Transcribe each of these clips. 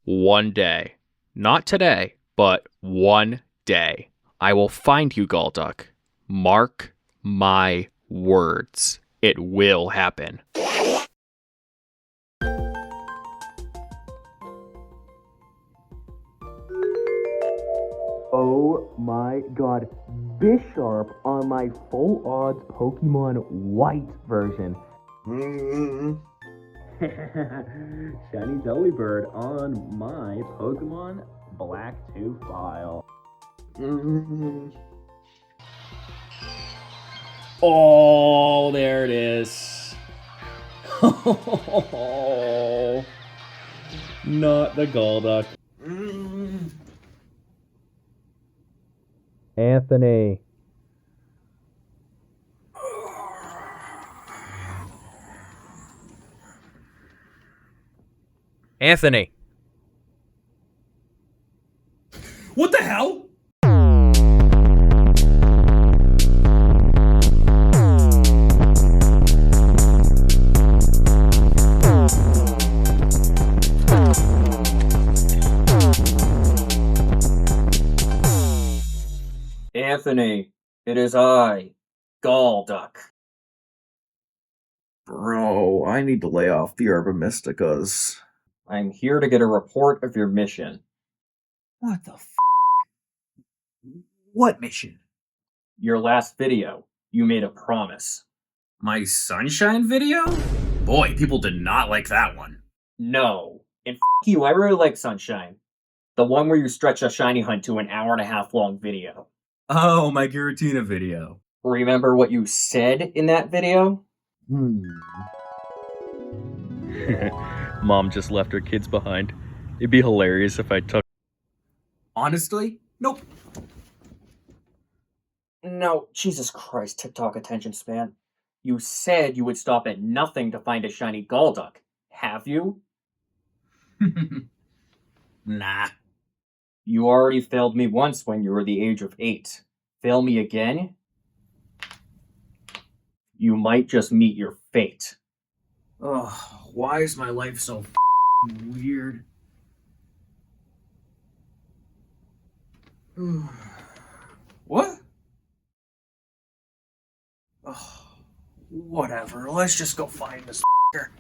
One day. Not today, but one day. I will find you, Golduck. Mark my words. It will happen. Oh my god, Bisharp on my full odds Pokemon White version. Shiny Delibird on my Pokemon Black 2 file. Oh, there it is. Oh, not the Golduck. Anthony. Anthony. What the hell? Anthony, it is I, Golduck. Bro, I need to lay off the Herba Mysticas. I'm here to get a report of your mission. What the f? What mission? Your last video, you made a promise. My Sunshine video? Boy, people did not like that one. No. And you, I really like Sunshine. The one where you stretch a shiny hunt to an hour-and-a-half long video. Oh, my Giratina video. Remember what you said in that video? Mom just left her kids behind. It'd be hilarious if I took. Honestly? Nope. No, Jesus Christ, TikTok attention span. You said you would stop at nothing to find a shiny Golduck. Have you? Nah. You already failed me once when you were the age of 8. Fail me again? You might just meet your fate. Ugh, why is my life so weird? What? Ugh, whatever, let's just go find this f***er.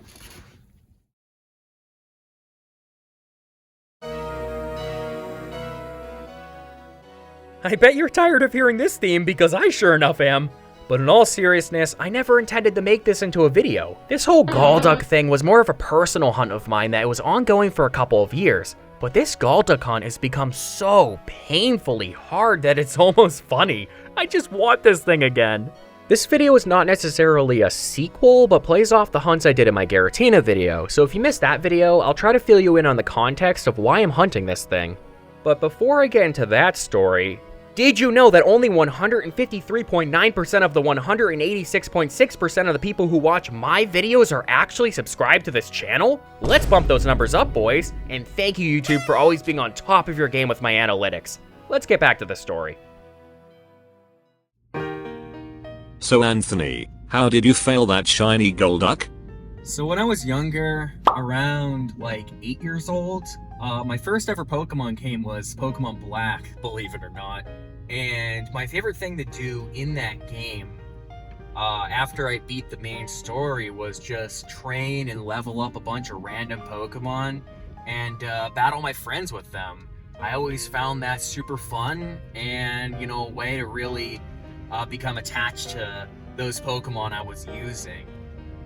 I bet you're tired of hearing this theme because I sure enough am. But in all seriousness, I never intended to make this into a video. This whole Golduck thing was more of a personal hunt of mine that was ongoing for a couple of years. But this Golduck hunt has become so painfully hard that it's almost funny. I just want this thing again. This video is not necessarily a sequel, but plays off the hunts I did in my Giratina video, so if you missed that video, I'll try to fill you in on the context of why I'm hunting this thing. But before I get into that story, did you know that only 153.9% of the 186.6% of the people who watch my videos are actually subscribed to this channel? Let's bump those numbers up, boys, and thank you YouTube for always being on top of your game with my analytics. Let's get back to the story. So Anthony, how did you fail that shiny Golduck? So when I was younger, around like 8 years old, my first ever Pokemon game was Pokemon Black, believe it or not. And my favorite thing to do in that game, after I beat the main story, was just train and level up a bunch of random Pokemon and battle my friends with them. I always found that super fun and, you know, a way to really become attached to those Pokemon I was using.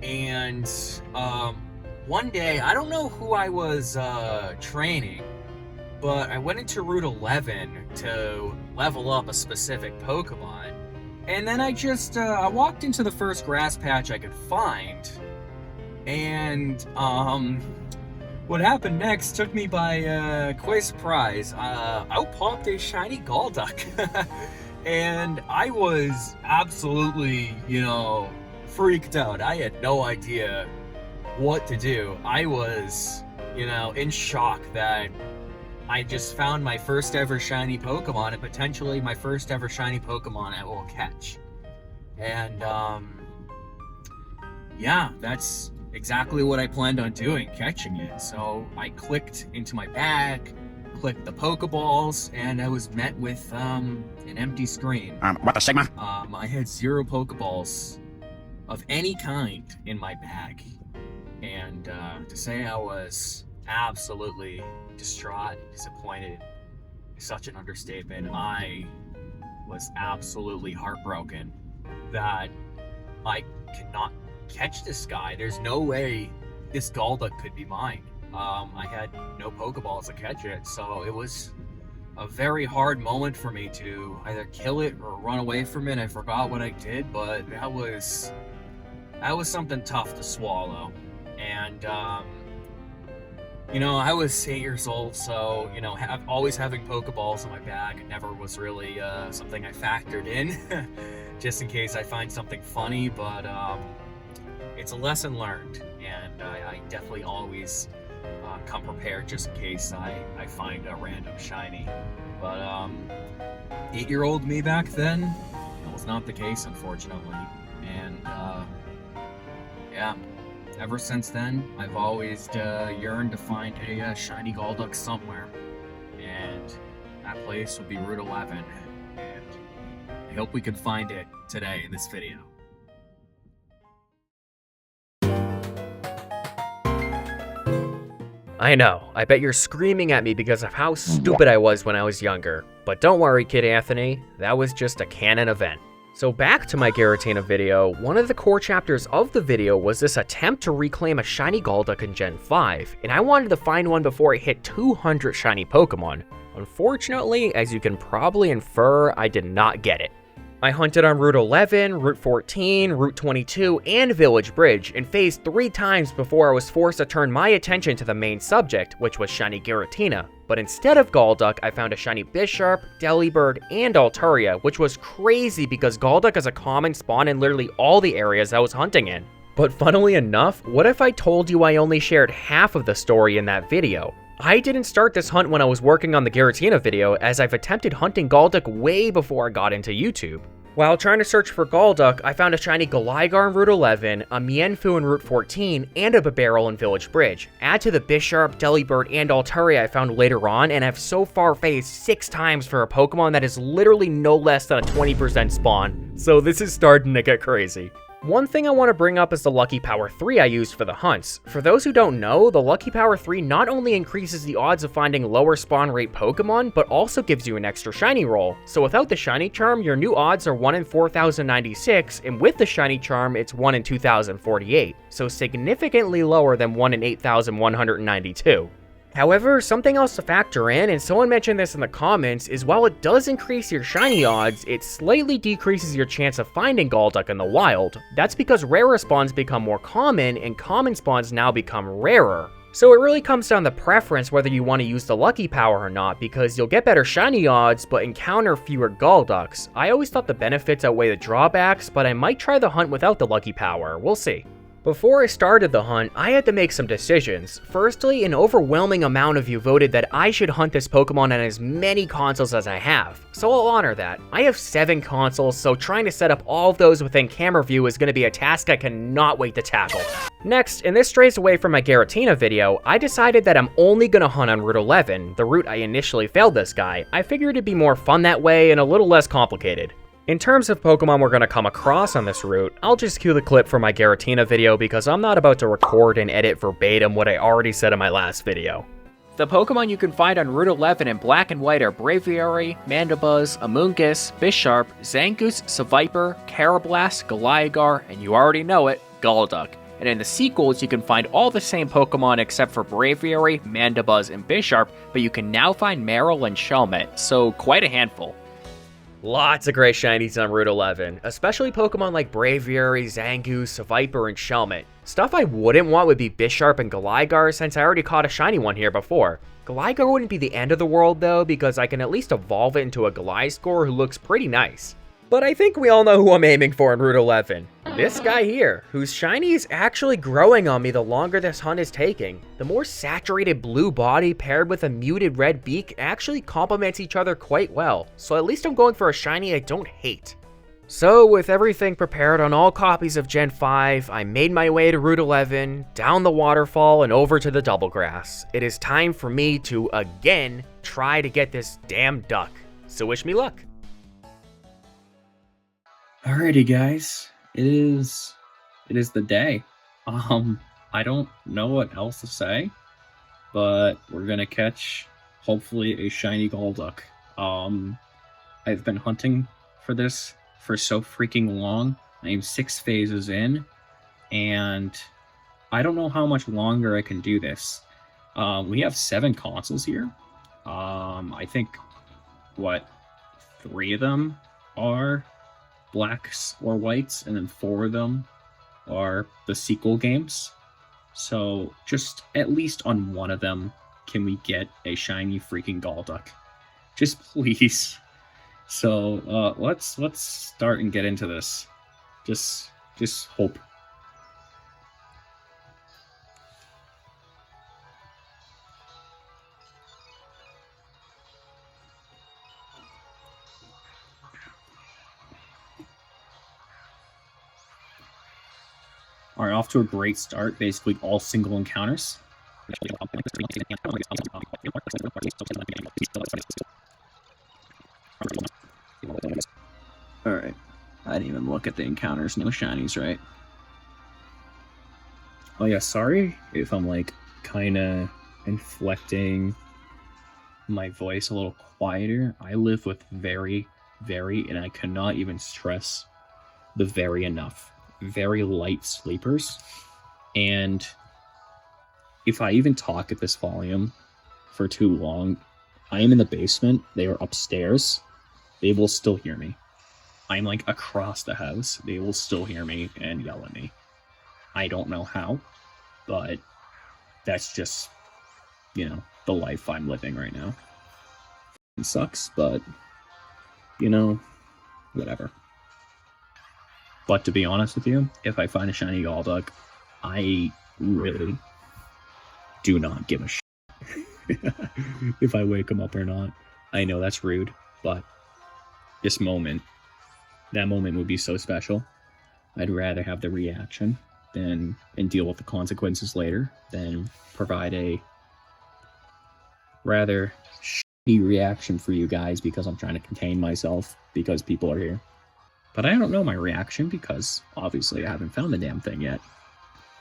And one day, I don't know who I was training, but I went into Route 11 to level up a specific Pokemon. And then I just, I walked into the first grass patch I could find. And, what happened next took me by quite surprise. Out popped a shiny Golduck. And I was absolutely, you know, freaked out. I had no idea what to do. I was, you know, in shock that I just found my first ever shiny Pokemon and potentially my first ever shiny Pokemon I will catch. And, yeah, that's exactly what I planned on doing, catching it. So I clicked into my bag, clicked the Pokeballs, and I was met with an empty screen. What the Sigma? I had 0 Pokeballs of any kind in my bag. And to say I was absolutely distraught, disappointed is such an understatement. I was absolutely heartbroken that I cannot catch this guy. There's no way this Golduck could be mine. I had no Pokeballs to catch it, so it was a very hard moment for me to either kill it or run away from it. I forgot what I did, but that was something tough to swallow. And you know, I was 8 years old, so you know, always having Pokeballs in my bag never was really something I factored in, just in case I find something funny. But it's a lesson learned, and I definitely always come prepared just in case I find a random shiny. But 8-year-old me back then, that was not the case, unfortunately. And yeah, ever since then, I've always yearned to find a shiny Golduck somewhere, and that place would be Route 11. And I hope we can find it today in this video. I know, I bet you're screaming at me because of how stupid I was when I was younger. But don't worry, Kid Anthony, that was just a canon event. So back to my Giratina video, one of the core chapters of the video was this attempt to reclaim a shiny Golduck in Gen 5, and I wanted to find one before it hit 200 shiny Pokemon. Unfortunately, as you can probably infer, I did not get it. I hunted on Route 11, Route 14, Route 22, and Village Bridge, and phased 3 times before I was forced to turn my attention to the main subject, which was shiny Giratina. But instead of Golduck, I found a shiny Bisharp, Delibird, and Altaria, which was crazy because Golduck is a common spawn in literally all the areas I was hunting in. But funnily enough, what if I told you I only shared half of the story in that video? I didn't start this hunt when I was working on the Giratina video, as I've attempted hunting Golduck way before I got into YouTube. While trying to search for Golduck, I found a shiny Gligar in Route 11, a Mienfoo in Route 14, and a Bibarel in Village Bridge. Add to the Bisharp, Delibird, and Altaria I found later on, and I've so far phased 6 times for a Pokemon that is literally no less than a 20% spawn. So this is starting to get crazy. One thing I want to bring up is the Lucky Power 3 I used for the hunts. For those who don't know, the Lucky Power 3 not only increases the odds of finding lower spawn rate Pokemon, but also gives you an extra shiny roll. So without the shiny charm, your new odds are 1 in 4,096, and with the shiny charm, it's 1 in 2,048, so significantly lower than 1 in 8,192. However, something else to factor in, and someone mentioned this in the comments, is while it does increase your shiny odds, it slightly decreases your chance of finding Golduck in the wild. That's because rarer spawns become more common, and common spawns now become rarer. So it really comes down to preference whether you want to use the Lucky Power or not, because you'll get better shiny odds, but encounter fewer Golducks. I always thought the benefits outweigh the drawbacks, but I might try the hunt without the Lucky Power, we'll see. Before I started the hunt, I had to make some decisions. Firstly, an overwhelming amount of you voted that I should hunt this Pokemon on as many consoles as I have, so I'll honor that. I have 7 consoles, so trying to set up all of those within camera view is going to be a task I cannot wait to tackle. Next, and this strays away from my Giratina video, I decided that I'm only going to hunt on Route 11, the route I initially failed this guy. I figured it'd be more fun that way and a little less complicated. In terms of Pokemon we're going to come across on this route, I'll just cue the clip from my Giratina video because I'm not about to record and edit verbatim what I already said in my last video. The Pokemon you can find on Route 11 in Black and White are Braviary, Mandibuzz, Amoonguss, Bisharp, Zangoose, Seviper, Carablast, Gligar, and you already know it, Golduck. And in the sequels, you can find all the same Pokemon except for Braviary, Mandibuzz, and Bisharp, but you can now find Marill and Shelmet, so quite a handful. Lots of great shinies on Route 11, especially Pokemon like Braviary, Zangoose, Seviper, and Shelmet. Stuff I wouldn't want would be Bisharp and Gligar, since I already caught a shiny one here before. Gligar wouldn't be the end of the world though, because I can at least evolve it into a Gliscor who looks pretty nice. But I think we all know who I'm aiming for in Route 11. This guy here, whose shiny is actually growing on me the longer this hunt is taking. The more saturated blue body paired with a muted red beak actually complements each other quite well, so at least I'm going for a shiny I don't hate. So, with everything prepared on all copies of Gen 5, I made my way to Route 11, down the waterfall, and over to the double grass. It is time for me to, again, try to get this damn duck. So wish me luck. Alrighty, guys. It is the day. I don't know what else to say, but we're gonna catch, hopefully, a shiny Golduck. I've been hunting for this for so freaking long. I am 6 phases in, and I don't know how much longer I can do this. We have 7 consoles here. I think, 3 of them are blacks or whites, and then 4 of them are the sequel games. So just at least on one of them, can we get a shiny freaking Golduck? Just please. So let's start and get into this. Just hope. Alright, off to a great start. Basically all single encounters. Alright. I didn't even look at the encounters. No shinies, right? Oh yeah, sorry if I'm like kinda inflecting my voice a little quieter. I live with very, and I cannot even stress the very enough. Very light sleepers, and if I even talk at this volume for too long, I am in the basement, they are upstairs, they will still hear me. I'm like across the house, they will still hear me and yell at me. I don't know how, but that's just, you know, the life I'm living right now. It sucks, but, you know, whatever. But to be honest with you, if I find a shiny Golduck, I really do not give a shit if I wake him up or not. I know that's rude, but that moment would be so special. I'd rather have the reaction and deal with the consequences later than provide a rather shitty reaction for you guys because I'm trying to contain myself because people are here. But I don't know my reaction because, obviously, I haven't found the damn thing yet.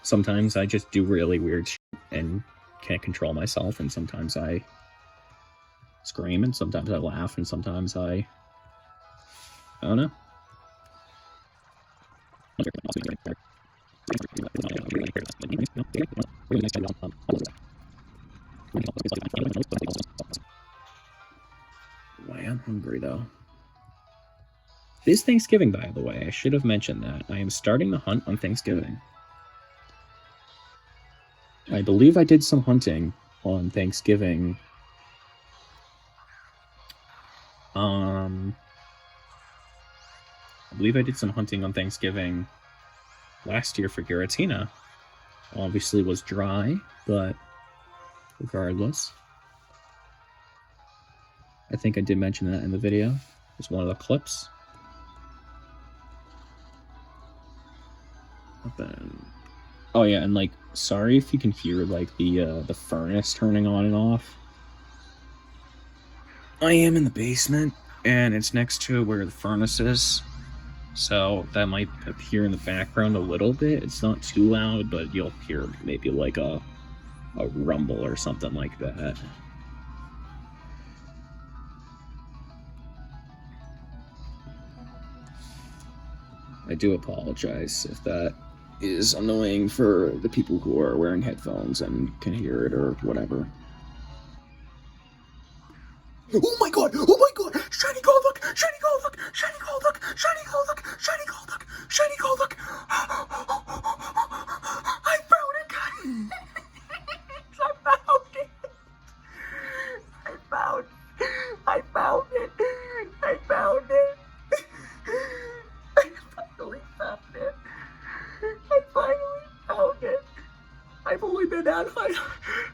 Sometimes I just do really weird shit and can't control myself, and sometimes I scream, and sometimes I laugh, and sometimes I don't know. I am hungry, though. It is Thanksgiving, by the way. I should have mentioned that. I am starting the hunt on Thanksgiving. I believe I did some hunting on Thanksgiving. I believe I did some hunting on Thanksgiving last year for Giratina. Obviously was dry, but regardless. I think I did mention that in the video. It's one of the clips. Then, oh yeah, and like, sorry if you can hear like the furnace turning on and off. I am in the basement, and it's next to where the furnace is, so that might appear in the background a little bit. It's not too loud, but you'll hear maybe like a rumble or something like that. I do apologize if that is annoying for the people who are wearing headphones and can hear it or whatever. Oh my god! Oh my god! Shiny Golduck! Shiny Golduck! Shiny Golduck! Shiny Golduck! Shiny Golduck! Shiny Golduck! I found it, guys! I found it! I found it! I found it! I found it! I finally found it! I finally found it!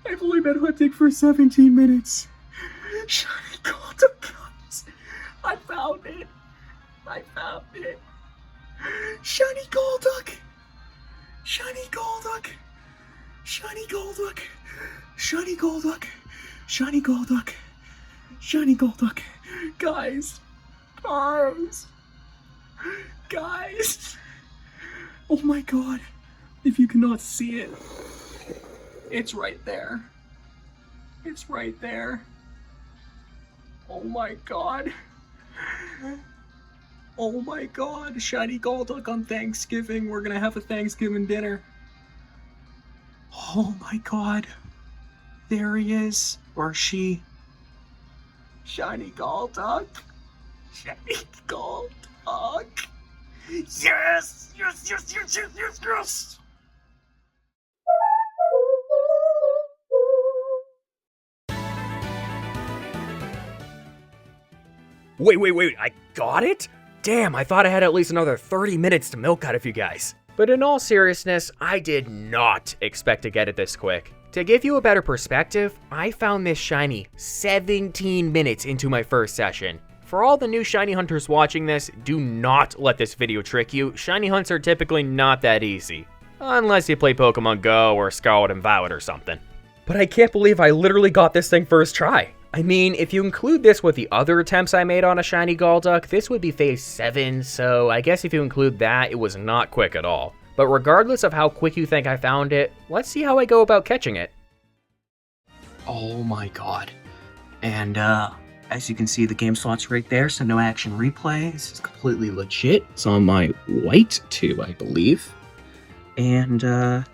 I've only been hunting for 17 minutes. Shiny Golduck, guys! I found it! I found it. Shiny Golduck. Shiny Golduck. Shiny Golduck. Shiny Golduck. Shiny Golduck. Shiny Golduck. Guys. Guys. Oh my god. If you cannot see it, it's right there. It's right there. Oh my god. Oh my god. Shiny Golduck on Thanksgiving. We're gonna have a Thanksgiving dinner. Oh my god. There he is. Or she. Shiny Golduck. Shiny Golduck. Yes! Yes, yes, yes, yes, yes, yes! Wait, I got it? Damn, I thought I had at least another 30 minutes to milk out of you guys. But in all seriousness, I did not expect to get it this quick. To give you a better perspective, I found this shiny 17 minutes into my first session. For all the new shiny hunters watching this, do not let this video trick you. Shiny hunts are typically not that easy. Unless you play Pokemon Go or Scarlet and Violet or something. But I can't believe I literally got this thing first try. I mean, if you include this with the other attempts I made on a shiny Golduck, this would be phase 7, so I guess if you include that, it was not quick at all. But regardless of how quick you think I found it, let's see how I go about catching it. Oh my god. And, as you can see, the game slot's right there, so no action replay. This is completely legit. It's on my white too, I believe. And,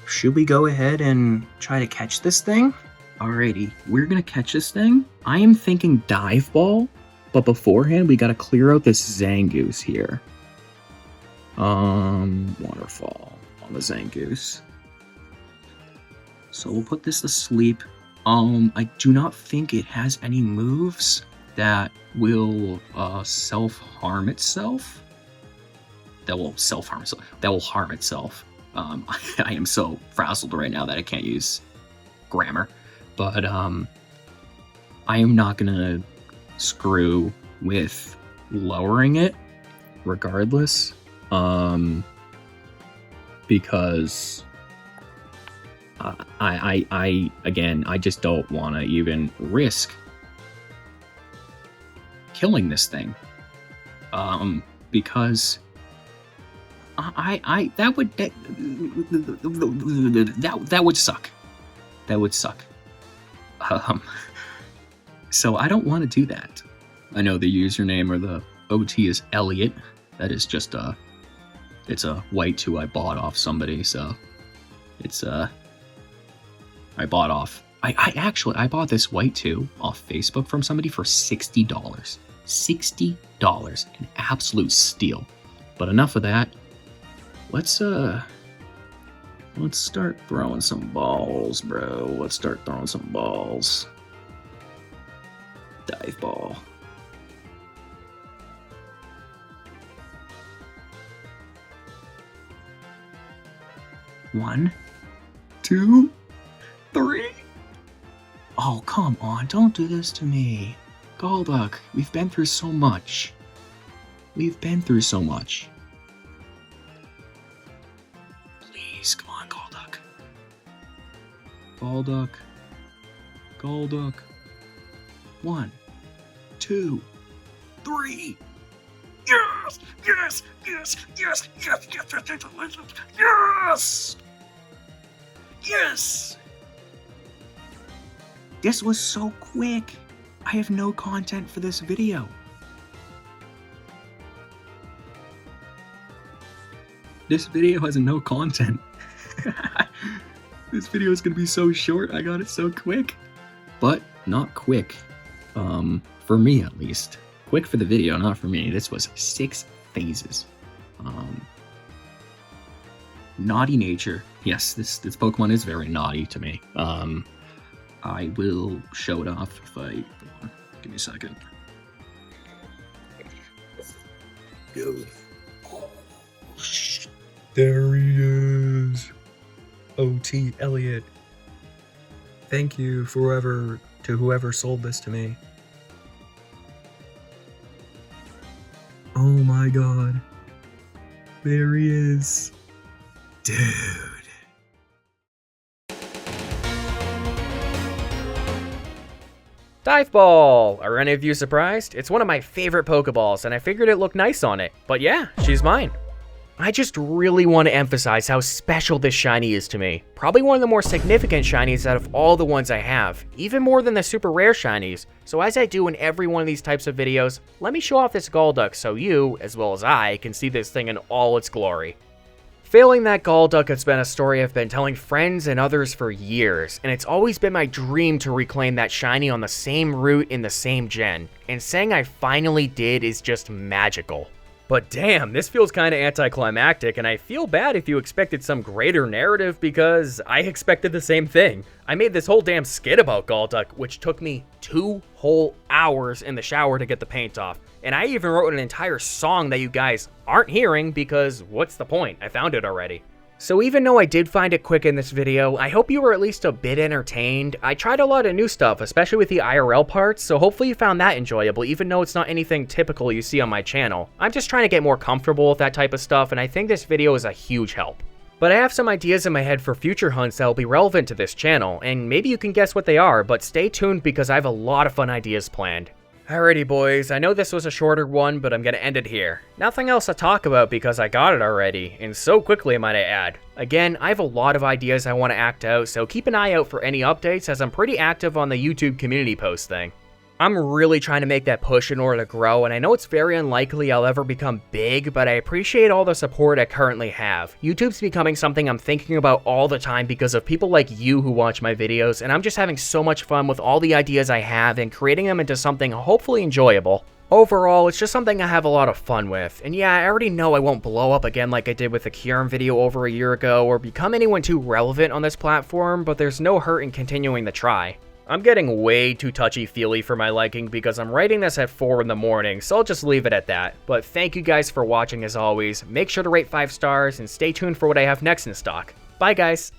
should we go ahead and try to catch this thing? Alrighty, we're gonna catch this thing. I am thinking dive ball, but beforehand we gotta clear out this Zangoose here. Waterfall on the Zangoose. So we'll put this to sleep. I do not think it has any moves that will self-harm itself. That will self-harm itself. That will harm itself. I am so frazzled right now that I can't use grammar. But I am not gonna screw with lowering it regardless. Because I just don't want to even risk killing this thing. Because that would suck. That would suck. So I don't want to do that. I know the username or the OT is Elliot. That is just it's a white 2 I bought off somebody, so it's I bought off. I bought this white 2 off Facebook from somebody for $60. $60, an absolute steal. But enough of that. Let's start throwing some balls, bro. Let's start throwing some balls. Dive ball. One, 2, 3. Oh, come on, don't do this to me. Golduck, we've been through so much. We've been through so much. Please, come on, Golduck. Golduck. Golduck. 1, 2, 3. Yes! Yes! Yes! Yes! Yes! Yes! Yes! Yes! This was so quick. I have no content for this video. This video has no content. This video is gonna be so short. I got it so quick. But not quick. For me at least. Quick for the video, not for me. This was 6 phases. Naughty nature. Yes, this Pokemon is very naughty to me. I will show it off if I... Give me a second. Go. There he is. OT Elliot. Thank you to whoever sold this to me. Oh my god. There he is. Dude. Dive Ball! Are any of you surprised? It's one of my favorite Pokeballs, and I figured it looked nice on it. But yeah, she's mine. I just really want to emphasize how special this shiny is to me. Probably one of the more significant shinies out of all the ones I have, even more than the super rare shinies. So as I do in every one of these types of videos, let me show off this Golduck so you, as well as I, can see this thing in all its glory. Failing that Golduck has been a story I've been telling friends and others for years, and it's always been my dream to reclaim that shiny on the same route in the same gen, and saying I finally did is just magical. But damn, this feels kinda anticlimactic, and I feel bad if you expected some greater narrative because I expected the same thing. I made this whole damn skit about Golduck, which took me 2 whole hours in the shower to get the paint off. And I even wrote an entire song that you guys aren't hearing because what's the point? I found it already. So even though I did find it quick in this video, I hope you were at least a bit entertained. I tried a lot of new stuff, especially with the IRL parts, so hopefully you found that enjoyable, even though it's not anything typical you see on my channel. I'm just trying to get more comfortable with that type of stuff, and I think this video is a huge help. But I have some ideas in my head for future hunts that will be relevant to this channel, and maybe you can guess what they are, but stay tuned because I have a lot of fun ideas planned. Alrighty boys, I know this was a shorter one, but I'm gonna end it here. Nothing else to talk about because I got it already, and so quickly might I add. Again, I have a lot of ideas I want to act out, so keep an eye out for any updates as I'm pretty active on the YouTube community post thing. I'm really trying to make that push in order to grow, and I know it's very unlikely I'll ever become big, but I appreciate all the support I currently have. YouTube's becoming something I'm thinking about all the time because of people like you who watch my videos, and I'm just having so much fun with all the ideas I have and creating them into something hopefully enjoyable. Overall, it's just something I have a lot of fun with, and yeah, I already know I won't blow up again like I did with the Kieran video over a year ago or become anyone too relevant on this platform, but there's no hurt in continuing the try. I'm getting way too touchy-feely for my liking because I'm writing this at 4 in the morning, so I'll just leave it at that. But thank you guys for watching as always, make sure to rate 5 stars, and stay tuned for what I have next in stock. Bye guys!